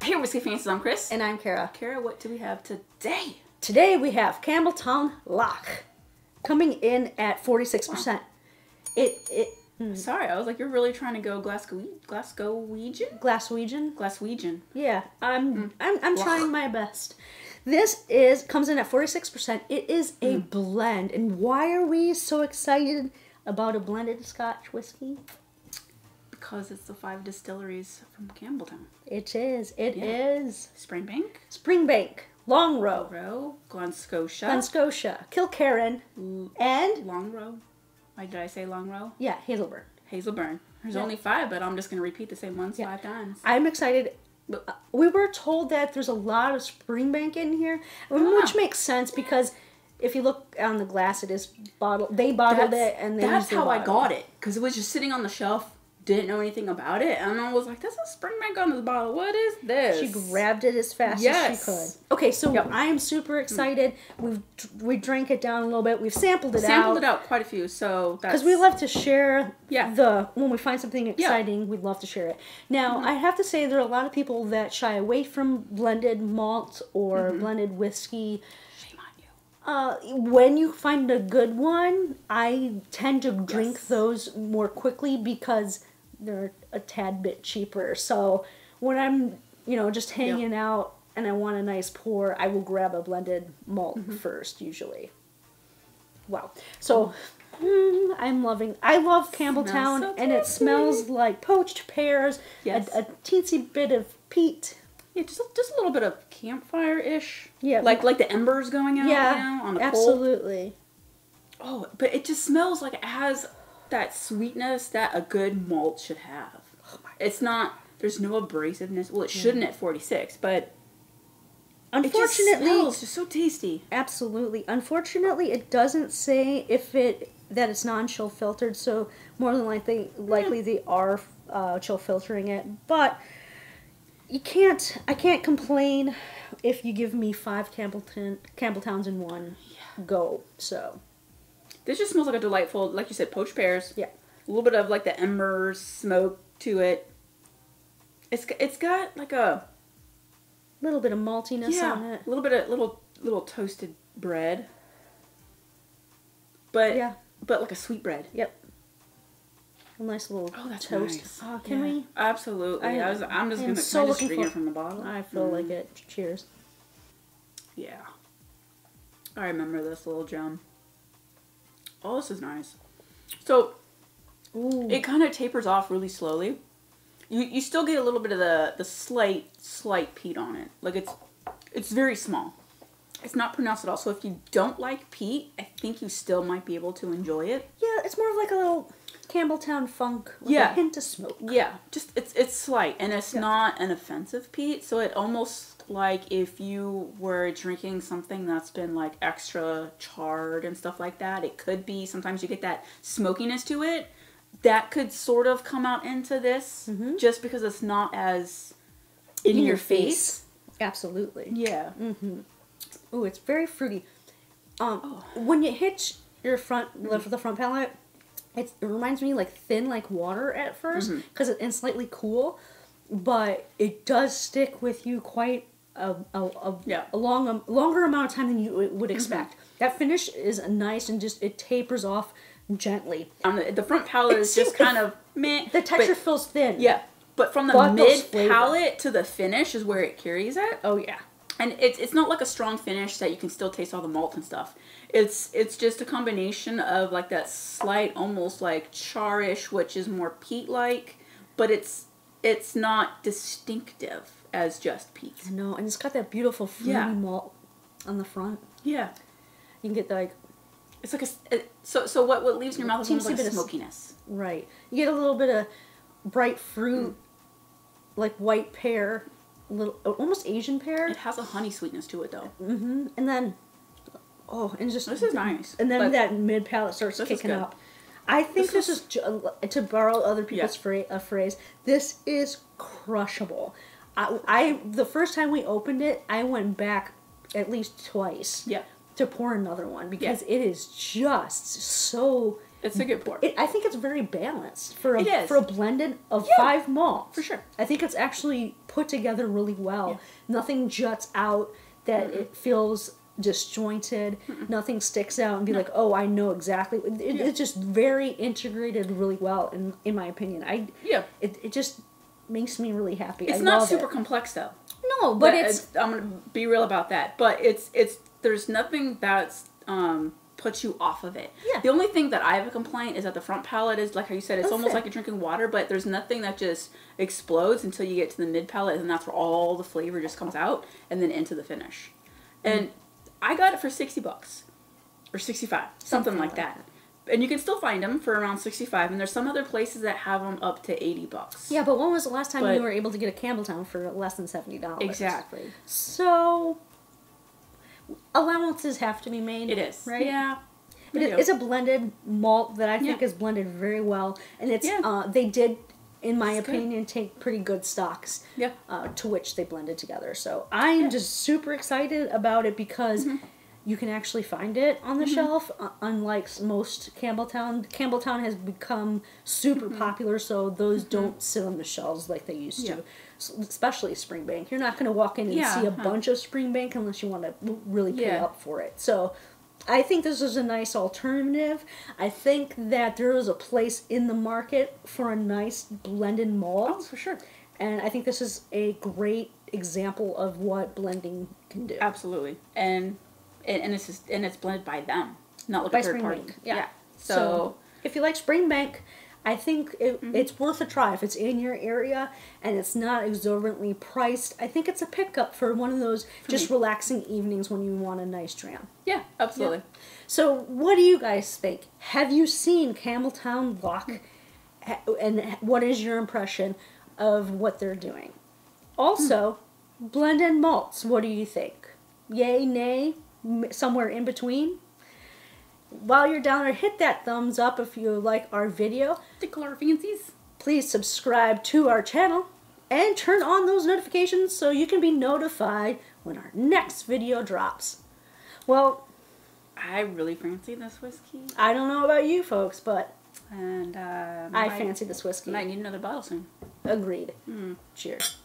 Hey, Whisky Fans, I'm Chris. And I'm Kara. Kara, what do we have today? Today we have Campbeltown Loch coming in at 46%. Wow. Sorry, I was like, you're really trying to go Glasgowian? Glaswegian? Yeah, I'm trying my best. This comes in at 46%. It is a blend. And why are we so excited about a blended Scotch whiskey? Because it's the 5 distilleries from Campbeltown. It is. It is. Springbank, Long Row, Glasgow, Kilkerran, and Long Row. Why did I say Long Row? Yeah, Hazelburn. There's only 5, but I'm just going to repeat the same ones 5 times. I'm excited. We were told that there's a lot of Springbank in here, which makes sense because if you look on the glass, it is bottled. They bottled it, and that's how I got it, because it was just sitting on the shelf. Didn't know anything about it, and I was like, "There's a Springbank on this bottle. What is this?" She grabbed it as fast as she could. Okay, so I am super excited. We drank it down a little bit. We've sampled it out quite a few. So because we love to share. When we find something exciting, we'd love to share it. Now, I have to say there are a lot of people that shy away from blended malt or blended whiskey. Shame on you. When you find a good one, I tend to drink those more quickly because they're a tad bit cheaper. So when I'm, just hanging out and I want a nice pour, I will grab a blended malt first, usually. Wow. So I love Campbeltown, and it smells like poached pears, a teensy bit of peat. Yeah, just a little bit of campfire-ish. Yeah. Like the embers going out on the coal. Absolutely. Oh, but it just smells like it has that sweetness that a good malt should have. It's not, there's no abrasiveness. Well, it shouldn't at 46, but unfortunately, it's just so tasty. Absolutely. Unfortunately, it doesn't say that it's non-chill filtered, so more than likely they are chill filtering it. But I can't complain if you give me 5 Campbeltowns in one go. So this just smells like a delightful, like you said, poached pears. Yeah. A little bit of like the embers smoke to it. It's got like a little bit of maltiness on it. A little bit of little toasted bread. But like a sweet bread. Yep. A nice little toast. Nice. Oh, can we? Absolutely. I'm just gonna drink it from the bottle. I feel like it. Cheers. Yeah. I remember this little gem. Oh, this is nice. So, it kind of tapers off really slowly. You still get a little bit of the slight peat on it. Like it's very small. It's not pronounced at all. So if you don't like peat, I think you still might be able to enjoy it. Yeah, it's more of like a little Campbeltown funk with a hint of smoke. Yeah, just it's slight, and it's not an offensive peat. So it almost like if you were drinking something that's been like extra charred and stuff like that, it could be, sometimes you get that smokiness to it. That could sort of come out into this just because it's not as in your face. Absolutely. Yeah. Ooh, it's very fruity. When you hit your the front palate, it reminds me like thin like water at first because it's slightly cool, but it does stick with you quite a longer amount of time than you would expect. That finish is nice and it tapers off gently. The front palate is just kind of meh. The texture feels thin. Yeah, but from the mid palate to the finish is where it carries it. Oh yeah. And it's not like a strong finish that you can still taste all the malt and stuff. It's just a combination of like that slight, almost like charish, which is more peat-like, but it's not distinctive as just peat. No, and it's got that beautiful fruity malt on the front. Yeah, you can get like it's like so what leaves in your mouth is almost like a smokiness. Right, you get a little bit of bright fruit, like white pear. Little, almost Asian pear. It has a honey sweetness to it though. And then, and just this is nice. And then that mid palate starts kicking up. I think this is to borrow other people's phrase. This is crushable. The first time we opened it, I went back at least twice. To pour another one because it is just so It's a good pour. I think it's very balanced for It is. for a blended of 5 malts. For sure. I think it's actually put together really well. Yeah. Nothing juts out that it feels disjointed. Nothing sticks out and be like, oh, I know exactly. It's just very integrated really well, in my opinion. It just makes me really happy. It's not super complex though. No, but it's I'm gonna be real about that. But it's there's nothing that's puts you off of it. Yeah. The only thing that I have a complaint is that the front palate is, like how you said, it's almost like you're drinking water, but there's nothing that just explodes until you get to the mid palate, and that's where all the flavor just comes out, and then into the finish. And I got it for $60 or 65, something like that. And you can still find them for around 65, and there's some other places that have them up to $80. Yeah, but when was the last time you were able to get a Campbelltown for less than $70? Exactly. So allowances have to be made. It is, right? Yeah. It's a blended malt that I think is blended very well, and it's they did, in my opinion, take pretty good stocks. Yeah. To which they blended together. So I'm just super excited about it because you can actually find it on the shelf. Unlike most Campbelltown has become super popular, so those don't sit on the shelves like they used to. So, especially Springbank. You're not going to walk in and see a bunch of Springbank unless you want to really pay up for it. So I think this is a nice alternative. I think that there is a place in the market for a nice blended malt. Oh, for sure. And I think this is a great example of what blending can do. Absolutely. And it's blended by them, not like a third party. Yeah. So if you like Springbank, I think it's worth a try. If it's in your area and it's not exorbitantly priced, I think it's a pickup for one of those relaxing evenings when you want a nice dram. Yeah, absolutely. Yeah. So what do you guys think? Have you seen Campbeltown Loch? And what is your impression of what they're doing? Also, blended malts, what do you think? Yay, nay, somewhere in between? While you're down there, hit that thumbs up if you like our video. Tickle our fancies. Please subscribe to our channel and turn on those notifications so you can be notified when our next video drops. Well, I really fancy this whiskey. I don't know about you folks, but I fancy this whiskey. Might need another bottle soon. Agreed. Cheers.